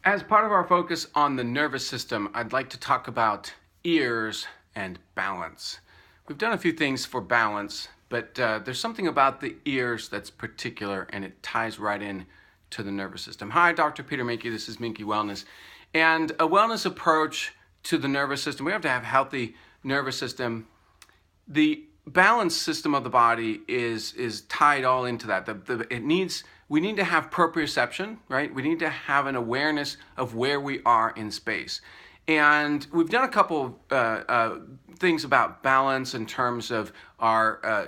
As part of our focus on the nervous system, I'd like to talk about ears and balance. We've done a few things for balance, but there's something about the ears that's particular, and it ties right in to the nervous system. Hi, Dr. Peter Minke. This is Minke Wellness. And a wellness approach to the nervous system, we have to have a healthy nervous system. The balance system of the body is tied all into that. We need to have proprioception, right? We need to have an awareness of where we are in space. And we've done a couple things about balance in terms of our,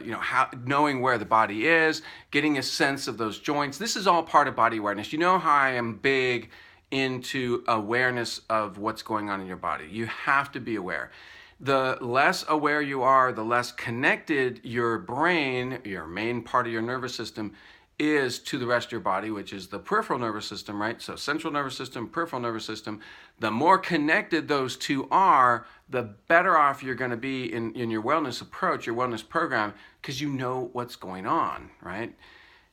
knowing where the body is, getting a sense of those joints. This is all part of body awareness. You know how I am big into awareness of what's going on in your body. You have to be aware. The less aware you are, the less connected your brain, your main part of your nervous system, is to the rest of your body, which is the peripheral nervous system, right? So central nervous system, peripheral nervous system. The more connected those two are, the better off you're going to be in your wellness approach, your wellness program, because you know what's going on, right?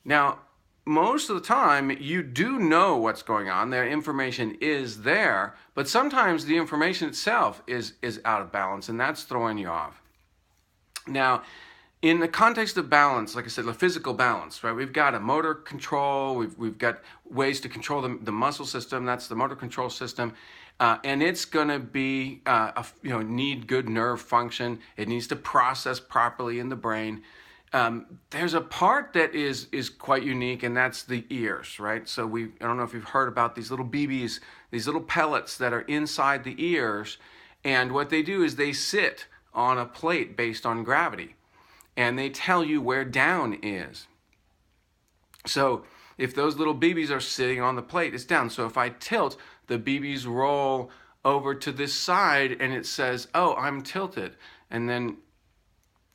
Now, most of the time, you do know what's going on. The information is there, but sometimes the information itself is out of balance, and that's throwing you off. Now, in the context of balance, like I said, the physical balance, right? We've got a motor control. We've got ways to control the muscle system. That's the motor control system. And it's going to be, need good nerve function. It needs to process properly in the brain. There's a part that is quite unique, and that's the ears, right? So I don't know if you've heard about these little BBs, these little pellets that are inside the ears. And what they do is they sit on a plate based on gravity, and they tell you where down is. So if those little BBs are sitting on the plate, it's down. So if I tilt, the BBs roll over to this side, and it says, oh, I'm tilted. And then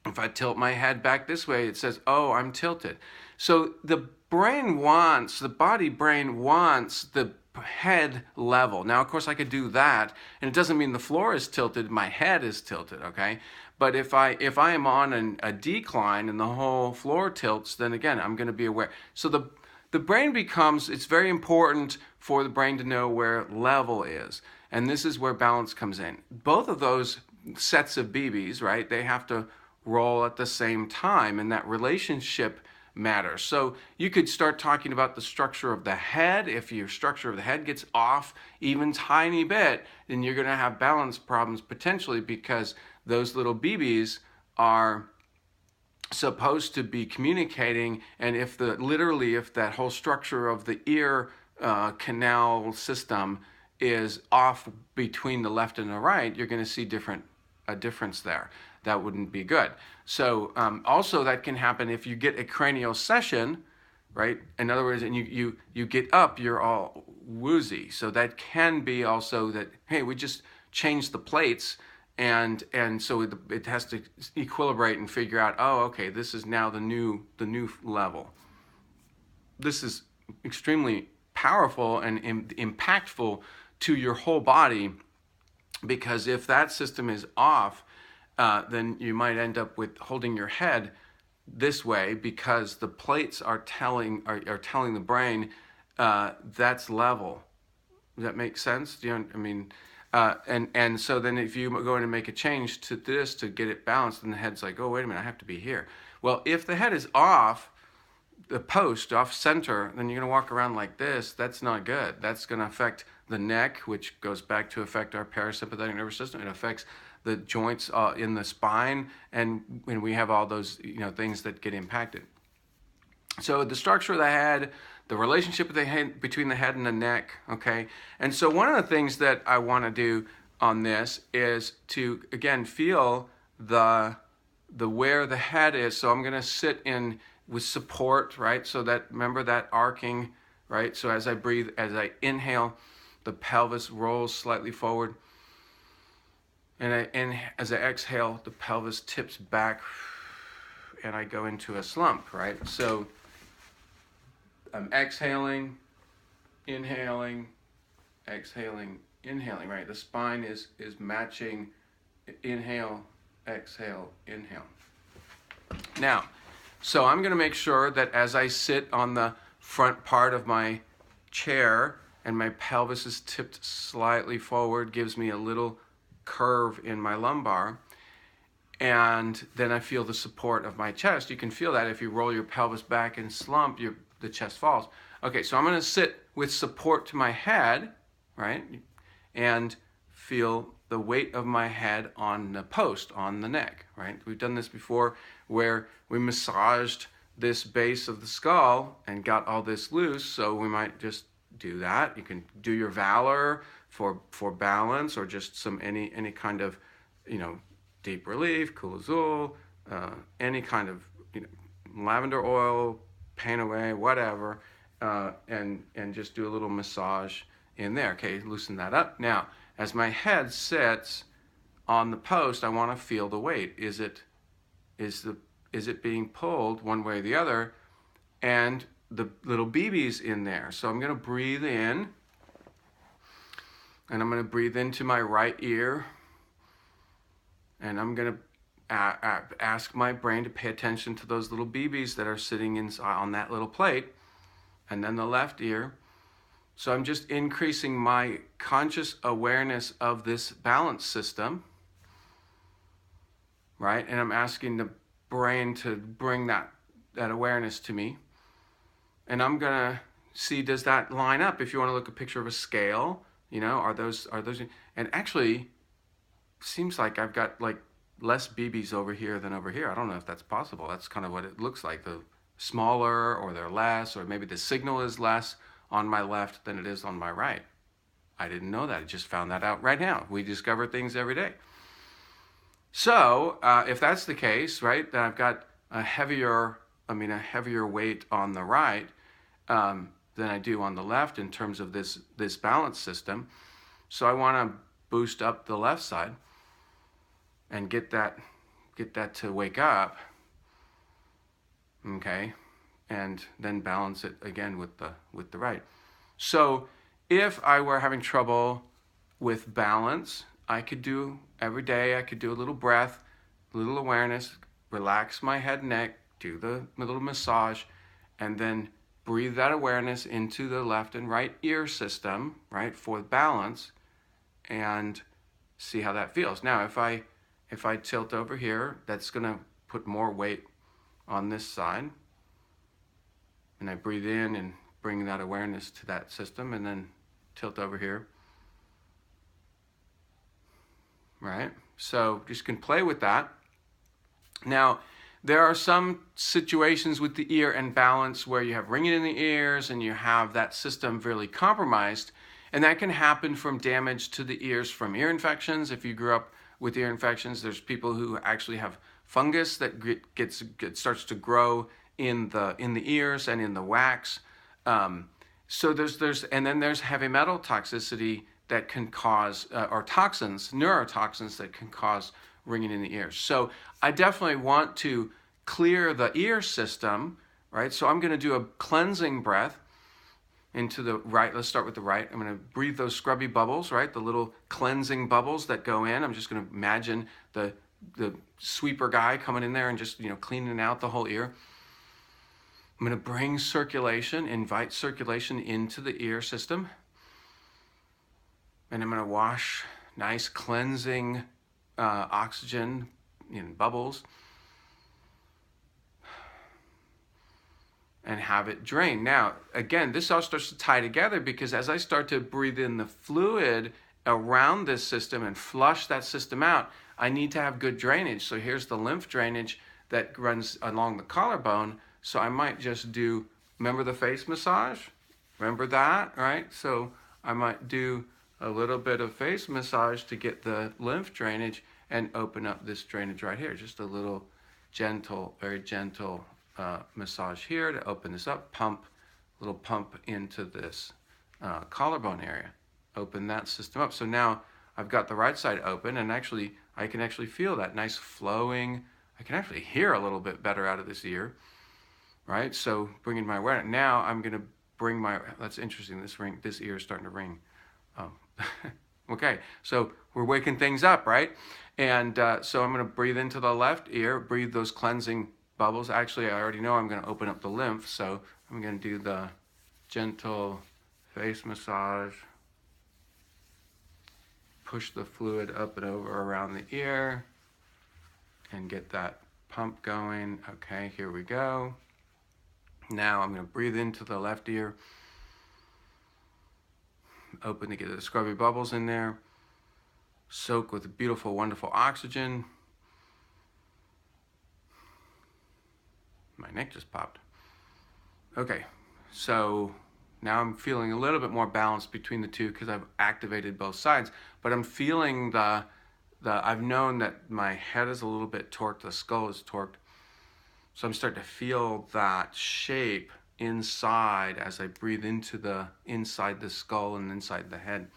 if I tilt my head back this way, it says, oh, I'm tilted. So the body brain wants the head level. Now, of course, I could do that, and it doesn't mean the floor is tilted, my head is tilted, okay? But if I am on a decline and the whole floor tilts, then again, I'm going to be aware. So the brain it's very important for the brain to know where level is. And this is where balance comes in. Both of those sets of BBs, right, they have to roll at the same time, and that relationship matters. So you could start talking about the structure of the head. If your structure of the head gets off even tiny bit, then you're going to have balance problems potentially, because those little BBs are supposed to be communicating, and if that whole structure of the ear canal system is off between the left and the right, you're going to see a difference there. That wouldn't be good. So also that can happen if you get a cranial session, right? In other words, and you get up, you're all woozy. So that can be also that, hey, we just changed the plates, and so it has to equilibrate and figure out, oh, okay, this is now the new level. This is extremely powerful and impactful to your whole body, because if that system is off, then you might end up with holding your head this way, because the plates are telling the brain that's level. Does that make sense? Do you know, I mean, and so then if you go in and make a change to this to get it balanced, and the head's like, oh, wait a minute, I have to be here. Well, if the head is off the post, off center, then you're going to walk around like this. That's not good. That's going to affect the neck, which goes back to affect our parasympathetic nervous system. It affects the joints in the spine, and when we have all those things that get impacted. So the structure of the head, the relationship of the head, between the head and the neck, okay? And so one of the things that I want to do on this is to, again, feel the where the head is. So I'm going to sit in with support, right? So that, remember that arcing, right? So as I breathe, as I inhale, the pelvis rolls slightly forward. And as I exhale, the pelvis tips back, and I go into a slump, right? So I'm exhaling, inhaling, exhaling, inhaling, right? The spine is matching inhale, exhale, inhale. Now, so I'm going to make sure that as I sit on the front part of my chair and my pelvis is tipped slightly forward, gives me a little curve in my lumbar. And then I feel the support of my chest. You can feel that if you roll your pelvis back and slump, the chest falls. Okay, so I'm going to sit with support to my head, right? And feel the weight of my head on the post, on the neck, right? We've done this before where we massaged this base of the skull and got all this loose, so we might just do that. You can do your Valor for balance, or just any kind of, deep relief, cool azul, any kind of, lavender oil, pain away, whatever, and just do a little massage in there. Okay, loosen that up. Now, as my head sits on the post, I want to feel the weight. Is it being pulled one way or the other? And the little BB's in there. So I'm going to breathe in, and I'm going to breathe into my right ear, and I'm going to ask my brain to pay attention to those little BB's that are sitting on that little plate, and then the left ear. So I'm just increasing my conscious awareness of this balance system, right? And I'm asking the brain to bring that awareness to me. And I'm gonna see, does that line up? If you want to look at a picture of a scale, are those? And actually, seems like I've got like less BB's over here than over here. I don't know if that's possible. That's kind of what it looks like. The smaller, or they're less, or maybe the signal is less on my left than it is on my right. I didn't know that. I just found that out right now. We discover things every day. So if that's the case, right, then I've got a heavier weight on the right than I do on the left in terms of this balance system. So I want to boost up the left side and get that to wake up. Okay, and then balance it again with the right. So if I were having trouble with balance, I could do every day, I could do a little breath, a little awareness, relax my head and neck, do the little massage, and then breathe that awareness into the left and right ear system, right, for balance, and see how that feels. Now, if I tilt over here, that's going to put more weight on this side. And I breathe in and bring that awareness to that system, and then tilt over here. Right? So just can play with that. Now, there are some situations with the ear and balance where you have ringing in the ears and you have that system really compromised. And that can happen from damage to the ears from ear infections. If you grew up with ear infections, there's people who actually have fungus that starts to grow in the ears and in the wax. So there's heavy metal toxicity that can cause, or toxins, neurotoxins that can cause ringing in the ears. So I definitely want to clear the ear system, right? So I'm going to do a cleansing breath into the right. Let's start with the right. I'm going to breathe those scrubby bubbles, right? The little cleansing bubbles that go in. I'm just going to imagine the sweeper guy coming in there and just, cleaning out the whole ear. I'm going to bring circulation, invite circulation into the ear system. And I'm going to wash nice cleansing oxygen in bubbles and have it drain. Now, again, this all starts to tie together because as I start to breathe in the fluid around this system and flush that system out, I need to have good drainage. So here's the lymph drainage that runs along the collarbone. So I might just do, remember the face massage? Remember that, right? So I might do a little bit of face massage to get the lymph drainage and open up this drainage right here. Just a little gentle, very gentle massage here to open this up. Little pump into this collarbone area. Open that system up. So now I've got the right side open, and actually I can actually feel that nice flowing. I can actually hear a little bit better out of this ear, right? So bringing my awareness. Now I'm going to bring my, that's interesting, this ear is starting to ring. Okay, so we're waking things up, right? And so I'm going to breathe into the left ear, breathe those cleansing bubbles. Actually, I already know I'm going to open up the lymph, so I'm going to do the gentle face massage. Push the fluid up and over around the ear and get that pump going. Okay, here we go. Now I'm going to breathe into the left ear. Open to get the scrubby bubbles in there. Soak with beautiful, wonderful oxygen. My neck just popped. Okay, so now I'm feeling a little bit more balanced between the two because I've activated both sides, but I'm feeling I've known that my head is a little bit torqued, the skull is torqued. So I'm starting to feel that shape inside as I breathe into inside the skull and inside the head.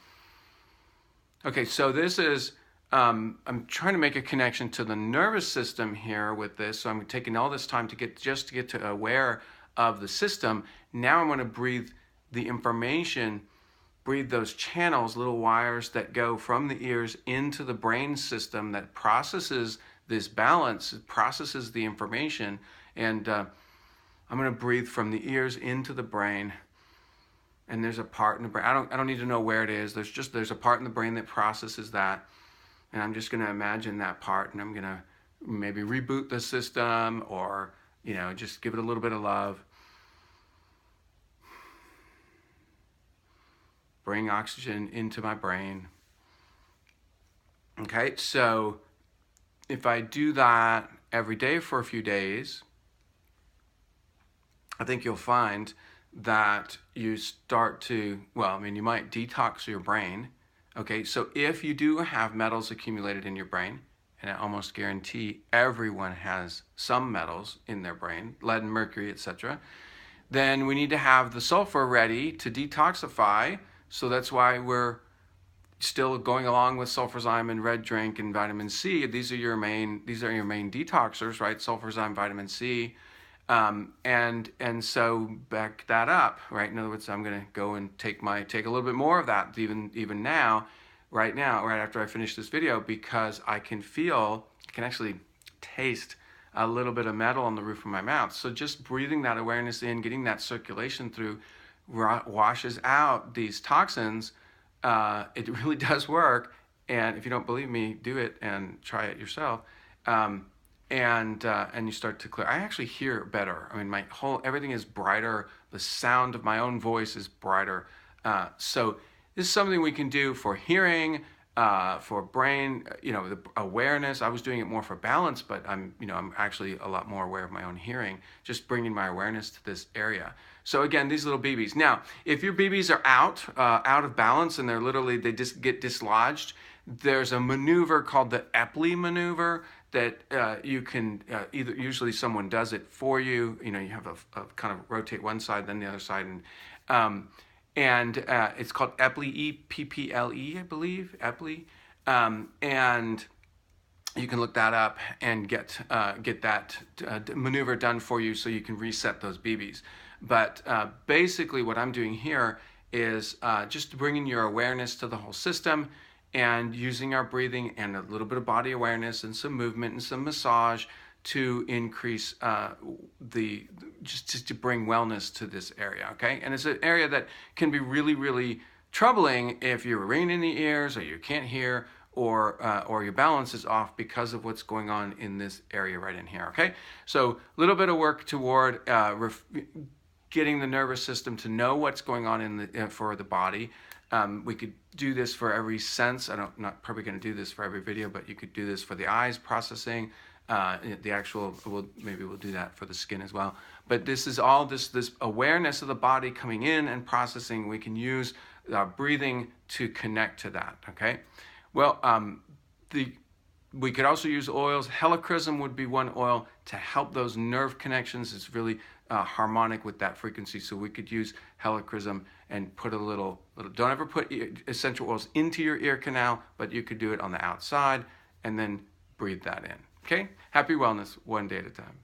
Okay, so this is, I'm trying to make a connection to the nervous system here with this. So I'm taking all this time to get to aware of the system. Now I'm going to breathe the information, breathe those channels, little wires that go from the ears into the brain system that processes this balance, it processes the information. And I'm going to breathe from the ears into the brain. And there's a part in the brain, I don't need to know where it is. There's a part in the brain that processes that. And I'm just going to imagine that part, and I'm going to maybe reboot the system, or, just give it a little bit of love. Bring oxygen into my brain. Okay, so if I do that every day for a few days, I think you'll find that you start to, you might detox your brain. Okay, so if you do have metals accumulated in your brain, and I almost guarantee everyone has some metals in their brain, lead and mercury, etc., then we need to have the sulfur ready to detoxify. So that's why we're still going along with Sulfurzyme and red drink and vitamin C. These are your main detoxers, right? Sulfurzyme, vitamin C. And so back that up, right? In other words, I'm going to go and take a little bit more of that even now, right after I finish this video, because I can actually taste a little bit of metal on the roof of my mouth. So just breathing that awareness in, getting that circulation through, washes out these toxins. It really does work. And if you don't believe me, do it and try it yourself. And you start to clear. I actually hear better. I mean, everything is brighter. The sound of my own voice is brighter. So this is something we can do for hearing, for brain, the awareness. I was doing it more for balance, but I'm actually a lot more aware of my own hearing, just bringing my awareness to this area. So again, these little BBs. Now, if your BBs are out of balance and they just get dislodged, there's a maneuver called the Epley maneuver that you can usually someone does it for you. You have a kind of rotate one side, then the other side, and it's called Epley, EPPLE, I believe, Epley, and you can look that up and get that maneuver done for you so you can reset those BBs. But basically what I'm doing here is just bringing your awareness to the whole system and using our breathing and a little bit of body awareness and some movement and some massage to increase just to bring wellness to this area, okay? And it's an area that can be really, really troubling if you're ringing in the ears or you can't hear or your balance is off because of what's going on in this area right in here, okay? So a little bit of work toward getting the nervous system to know what's going on for the body. We could do this for every sense. Not probably going to do this for every video, but you could do this for the eyes processing. Maybe we'll do that for the skin as well. But this is all this awareness of the body coming in and processing. We can use our breathing to connect to that. Okay. Well, we could also use oils. Helichrysum would be one oil to help those nerve connections. It's really harmonic with that frequency. So we could use helichrysum and put a little, don't ever put essential oils into your ear canal, but you could do it on the outside and then breathe that in. Okay? Happy wellness, one day at a time.